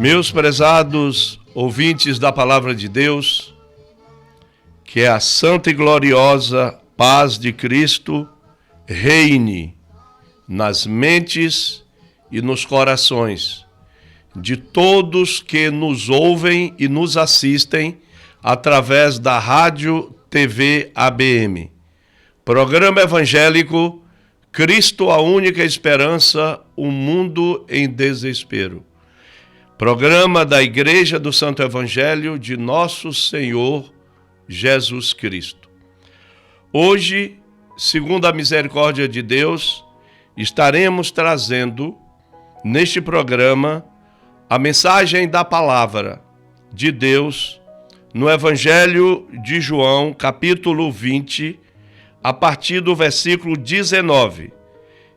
Meus prezados ouvintes da Palavra de Deus, que a santa e gloriosa paz de Cristo reine nas mentes e nos corações de todos que nos ouvem e nos assistem através da Rádio TV ABM. Programa evangélico Cristo, a única esperança, o mundo em desespero. Programa da Igreja do Santo Evangelho de Nosso Senhor Jesus Cristo. Hoje, segundo a misericórdia de Deus, estaremos trazendo neste programa a mensagem da palavra de Deus no Evangelho de João, capítulo 20, a partir do versículo 19.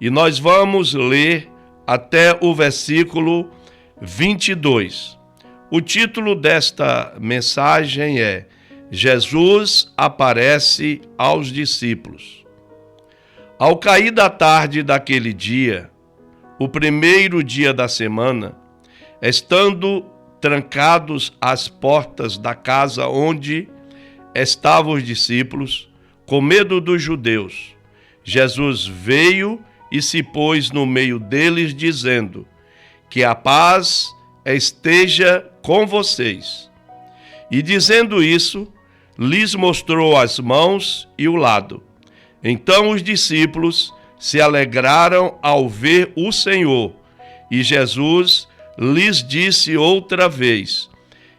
E nós vamos ler até o versículo 22. O título desta mensagem é Jesus aparece aos discípulos. Ao cair da tarde daquele dia, o primeiro dia da semana, estando trancados as portas da casa onde estavam os discípulos, com medo dos judeus, Jesus veio e se pôs no meio deles, dizendo: que a paz esteja com vocês. E dizendo isso, lhes mostrou as mãos e o lado. Então os discípulos se alegraram ao ver o Senhor. E Jesus lhes disse outra vez: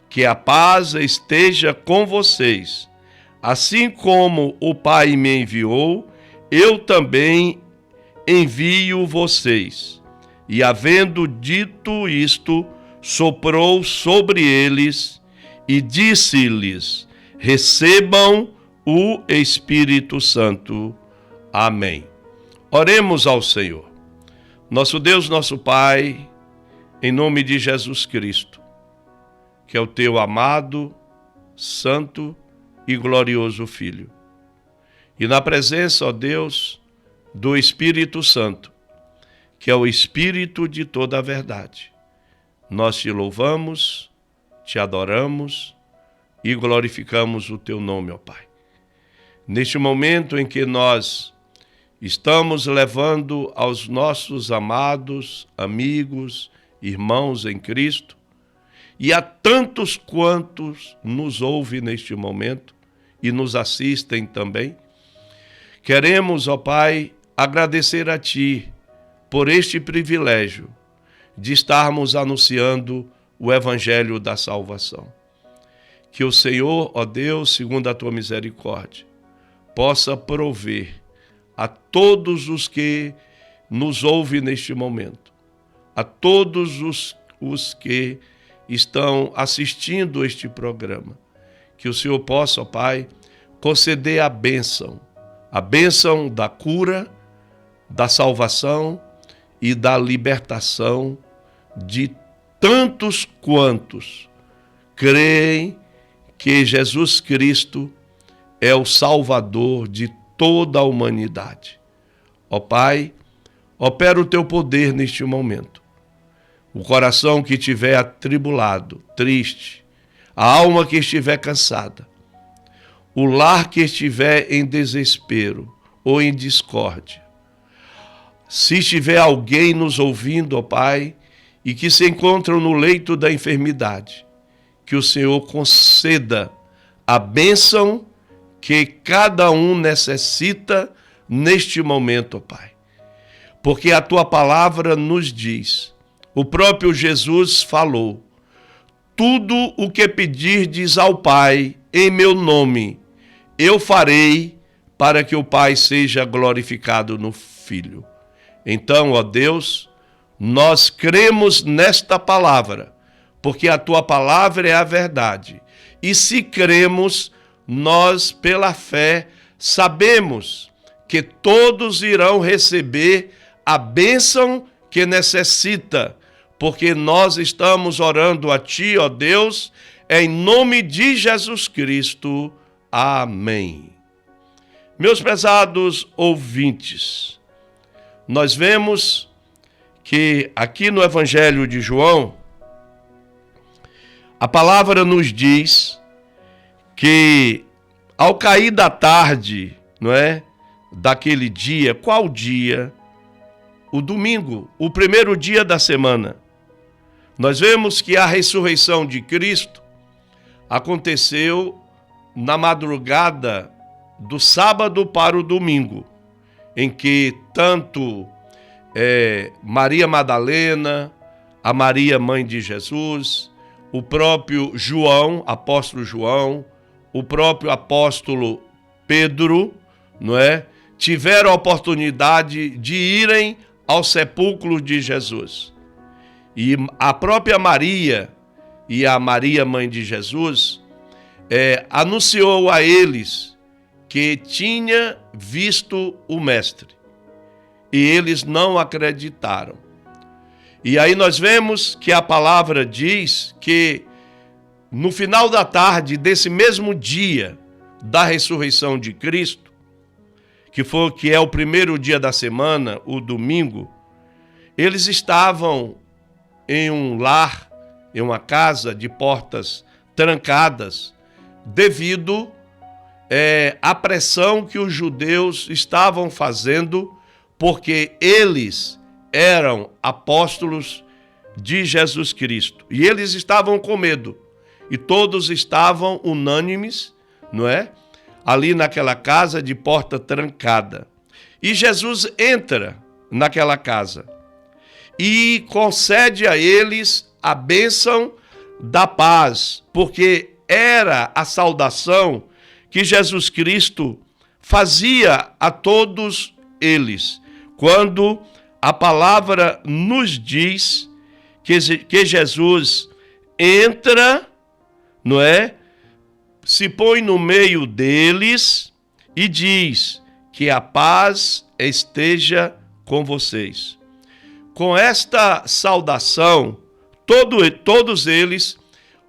que a paz esteja com vocês. Assim como o Pai me enviou, eu também envio vocês. E havendo dito isto, soprou sobre eles e disse-lhes: recebam o Espírito Santo. Amém. Oremos ao Senhor. Nosso Deus, nosso Pai, em nome de Jesus Cristo, que é o teu amado, santo e glorioso Filho. E na presença, ó Deus, do Espírito Santo, que é o Espírito de toda a verdade, nós te louvamos, te adoramos e glorificamos o teu nome, ó Pai. Neste momento em que nós estamos levando aos nossos amados, amigos, irmãos em Cristo, e a tantos quantos nos ouvem neste momento e nos assistem também, queremos, ó Pai, agradecer a Ti por este privilégio de estarmos anunciando o Evangelho da salvação. Que o Senhor, ó Deus, segundo a Tua misericórdia, possa prover a todos os que nos ouvem neste momento, a todos os que estão assistindo este programa, que o Senhor possa, ó Pai, conceder a bênção da cura, da salvação e da libertação de tantos quantos creem que Jesus Cristo é o Salvador de toda a humanidade. Ó Pai, opera o teu poder neste momento. O coração que estiver atribulado, triste, a alma que estiver cansada, o lar que estiver em desespero ou em discórdia, se estiver alguém nos ouvindo, ó Pai, e que se encontram no leito da enfermidade, que o Senhor conceda a bênção que cada um necessita neste momento, ó Pai. Porque a Tua palavra nos diz, o próprio Jesus falou: tudo o que pedirdes ao Pai em meu nome, eu farei, para que o Pai seja glorificado no Filho. Então, ó Deus, nós cremos nesta palavra, porque a Tua palavra é a verdade. E se cremos, nós, pela fé, sabemos que todos irão receber a bênção que necessita, porque nós estamos orando a Ti, ó Deus, em nome de Jesus Cristo. Amém. Meus prezados ouvintes, nós vemos que aqui no Evangelho de João, A palavra nos diz que ao cair da tarde, não é? Daquele dia, qual dia? O domingo, o primeiro dia da semana. Nós vemos que a ressurreição de Cristo aconteceu na madrugada do sábado para o domingo, em que tanto Maria Madalena, a Maria mãe de Jesus, o próprio João, apóstolo João, o próprio apóstolo Pedro, não é? Tiveram a oportunidade de irem ao sepulcro de Jesus. E a própria Maria e a Maria mãe de Jesus anunciou a eles que tinha visto o Mestre. E eles não acreditaram. E aí nós vemos que a palavra diz que no final da tarde desse mesmo dia da ressurreição de Cristo, que é o primeiro dia da semana, o domingo, eles estavam em um lar, em uma casa de portas trancadas, devido à pressão que os judeus estavam fazendo, porque eles eram apóstolos de Jesus Cristo. E eles estavam com medo. E todos estavam unânimes, não é? Ali naquela casa de porta trancada. E Jesus entra naquela casa e concede a eles a bênção da paz, porque era a saudação que Jesus Cristo fazia a todos eles, quando a palavra nos diz que Jesus entra, não é? Se põe no meio deles e diz que a paz esteja com vocês. Com esta saudação, todos eles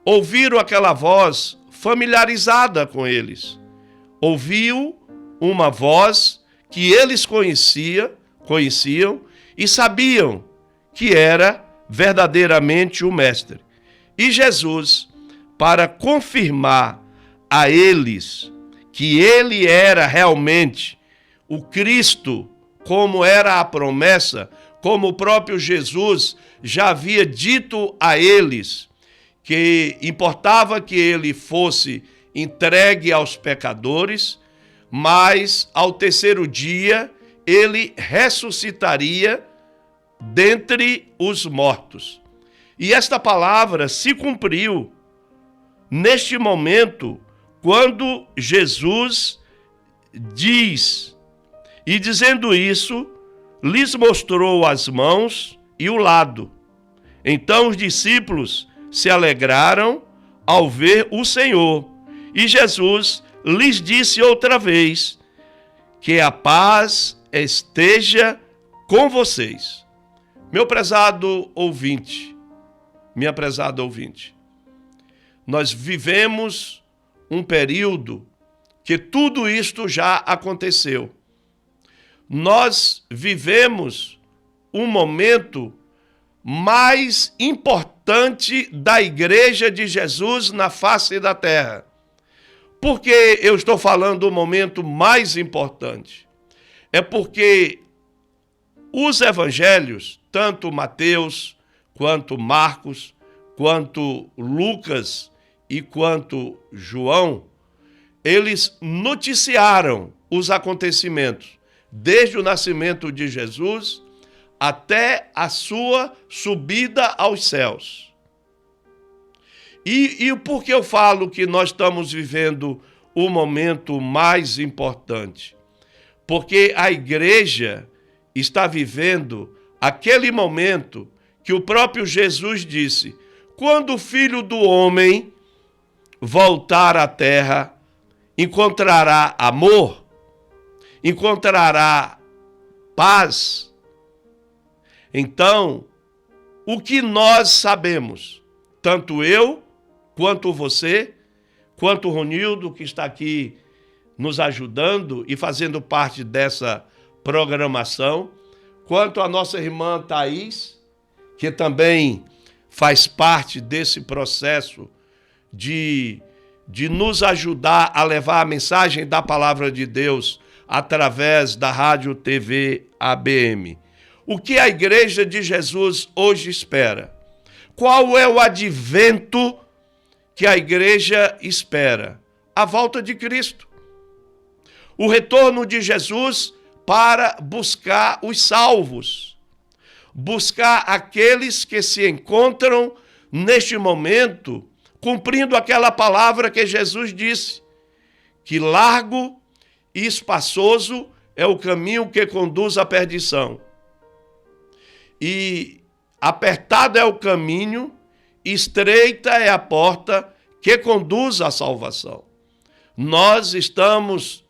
ouviram aquela voz familiarizada com eles. Ouviu uma voz que eles conheciam e sabiam que era verdadeiramente o Mestre. E Jesus, para confirmar a eles que ele era realmente o Cristo, como era a promessa, como o próprio Jesus já havia dito a eles, que importava que ele fosse entregue aos pecadores, mas ao terceiro dia ele ressuscitaria dentre os mortos. E esta palavra se cumpriu neste momento, quando Jesus diz, e dizendo isso, lhes mostrou as mãos e o lado. Então os discípulos se alegraram ao ver o Senhor. E Jesus lhes disse outra vez, que a paz esteja com vocês. Meu prezado ouvinte, minha prezada ouvinte, nós vivemos um período que tudo isto já aconteceu. Nós vivemos um momento mais importante da Igreja de Jesus na face da terra. Por que eu estou falando do momento mais importante? É porque os evangelhos, tanto Mateus, quanto Marcos, quanto Lucas e quanto João, eles noticiaram os acontecimentos, desde o nascimento de Jesus até a sua subida aos céus. E por que eu falo que nós estamos vivendo o momento mais importante? Porque a igreja está vivendo aquele momento que o próprio Jesus disse: quando o Filho do Homem voltar à terra, encontrará amor? Encontrará paz? Então, o que nós sabemos, tanto eu, quanto você, quanto o Ronildo, que está aqui nos ajudando e fazendo parte dessa programação, quanto a nossa irmã Thaís, que também faz parte desse processo de nos ajudar a levar a mensagem da palavra de Deus através da Rádio TV ABM. O que a Igreja de Jesus hoje espera? Qual é o advento que a Igreja espera? A volta de Cristo. O retorno de Jesus para buscar os salvos. Buscar aqueles que se encontram neste momento cumprindo aquela palavra que Jesus disse, que largo e espaçoso é o caminho que conduz à perdição. E apertado é o caminho, estreita é a porta que conduz à salvação. Nós estamos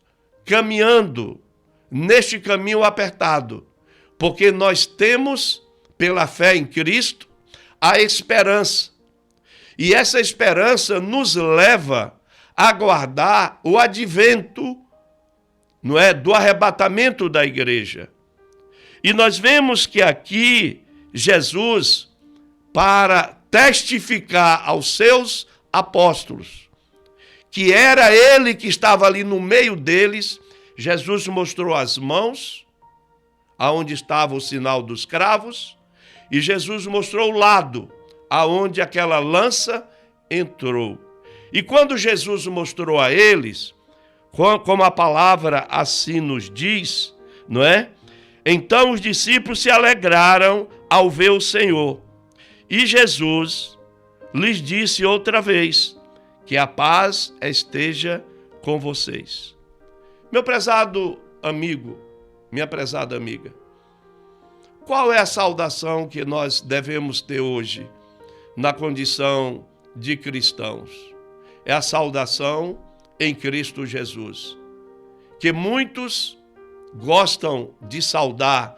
caminhando neste caminho apertado, porque nós temos, pela fé em Cristo, a esperança. E essa esperança nos leva a aguardar o advento, não é, do arrebatamento da igreja. E nós vemos que aqui Jesus, para testificar aos seus apóstolos, que era ele que estava ali no meio deles, Jesus mostrou as mãos, aonde estava o sinal dos cravos, e Jesus mostrou o lado, aonde aquela lança entrou. E quando Jesus mostrou a eles, como a palavra assim nos diz, não é? Então os discípulos se alegraram ao ver o Senhor. E Jesus lhes disse outra vez, que a paz esteja com vocês. Meu prezado amigo, minha prezada amiga, qual é a saudação que nós devemos ter hoje na condição de cristãos? É a saudação em Cristo Jesus, que muitos gostam de saudar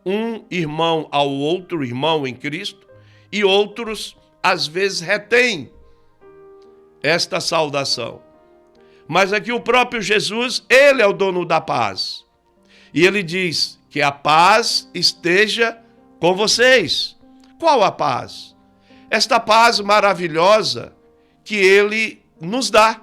um irmão ao outro irmão em Cristo, e outros, às vezes, retêm esta saudação. Mas aqui o próprio Jesus, ele é o dono da paz. E ele diz que a paz esteja com vocês. Qual a paz? Esta paz maravilhosa que ele nos dá.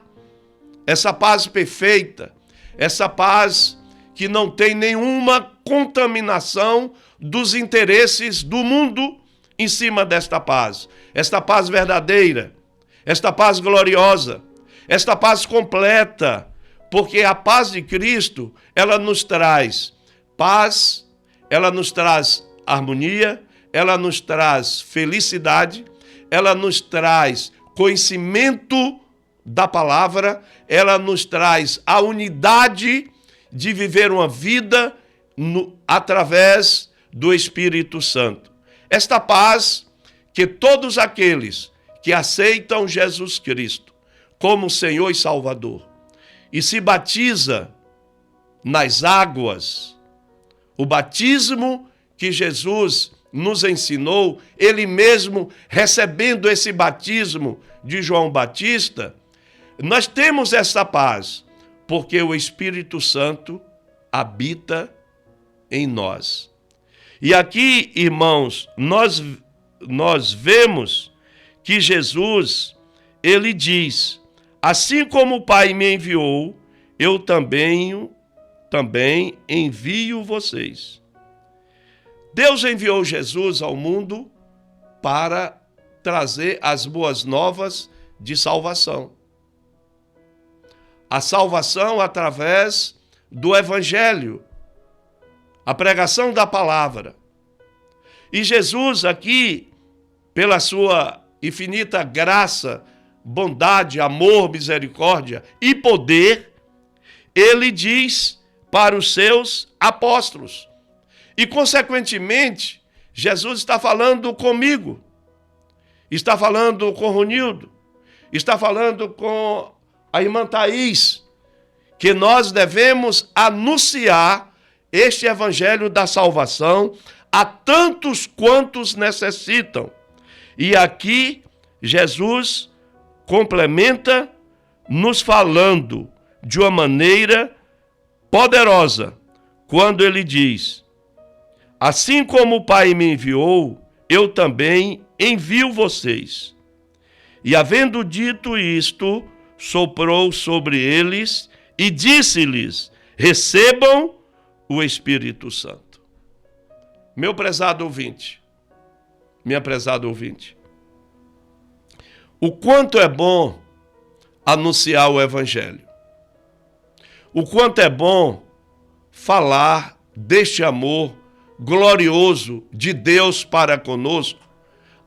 Essa paz perfeita, essa paz que não tem nenhuma contaminação dos interesses do mundo em cima desta paz. Esta paz verdadeira, esta paz gloriosa, esta paz completa, porque a paz de Cristo, ela nos traz paz, ela nos traz harmonia, ela nos traz felicidade, ela nos traz conhecimento da palavra, ela nos traz a unidade de viver uma vida através do Espírito Santo. Esta paz que todos aqueles que aceitam Jesus Cristo como Senhor e Salvador e se batiza nas águas, o batismo que Jesus nos ensinou, ele mesmo recebendo esse batismo de João Batista, nós temos essa paz, porque o Espírito Santo habita em nós. E aqui, irmãos, nós vemos que Jesus, ele diz, assim como o Pai me enviou, eu também envio vocês. Deus enviou Jesus ao mundo para trazer as boas novas de salvação. A salvação através do Evangelho, a pregação da palavra. E Jesus aqui, pela sua infinita graça, bondade, amor, misericórdia e poder, ele diz para os seus apóstolos. E, consequentemente, Jesus está falando comigo, está falando com Ronildo, está falando com a irmã Thaís, que nós devemos anunciar este evangelho da salvação a tantos quantos necessitam. E aqui Jesus complementa nos falando de uma maneira poderosa, quando ele diz, assim como o Pai me enviou, eu também envio vocês. E havendo dito isto, soprou sobre eles e disse-lhes: recebam o Espírito Santo. Meu prezado ouvinte, minha prezada ouvinte, o quanto é bom anunciar o Evangelho. O quanto é bom falar deste amor glorioso de Deus para conosco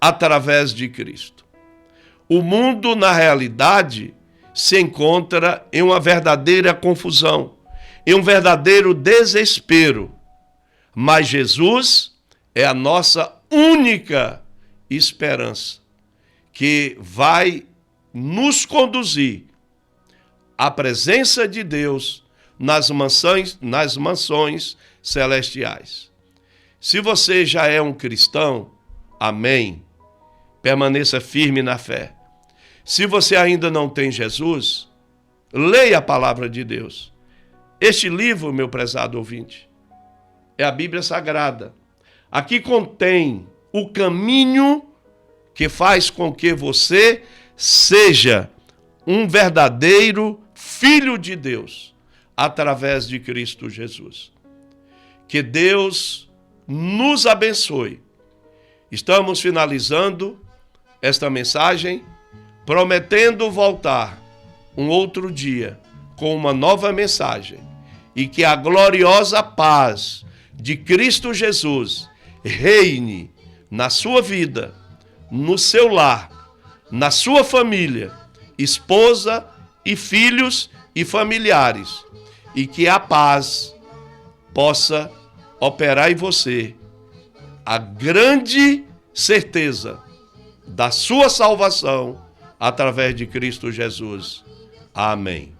através de Cristo. O mundo, na realidade, se encontra em uma verdadeira confusão, em um verdadeiro desespero. Mas Jesus é a nossa única esperança, que vai nos conduzir à presença de Deus nas mansões celestiais. Se você já é um cristão, amém, permaneça firme na fé. Se você ainda não tem Jesus, leia a palavra de Deus. Este livro, meu prezado ouvinte, é a Bíblia Sagrada. Aqui contém o caminho que faz com que você seja um verdadeiro filho de Deus, através de Cristo Jesus. Que Deus nos abençoe. Estamos finalizando esta mensagem, prometendo voltar um outro dia com uma nova mensagem, e que a gloriosa paz de Cristo Jesus reine na sua vida, no seu lar, na sua família, esposa e filhos e familiares, e que a paz possa operar em você a grande certeza da sua salvação através de Cristo Jesus. Amém.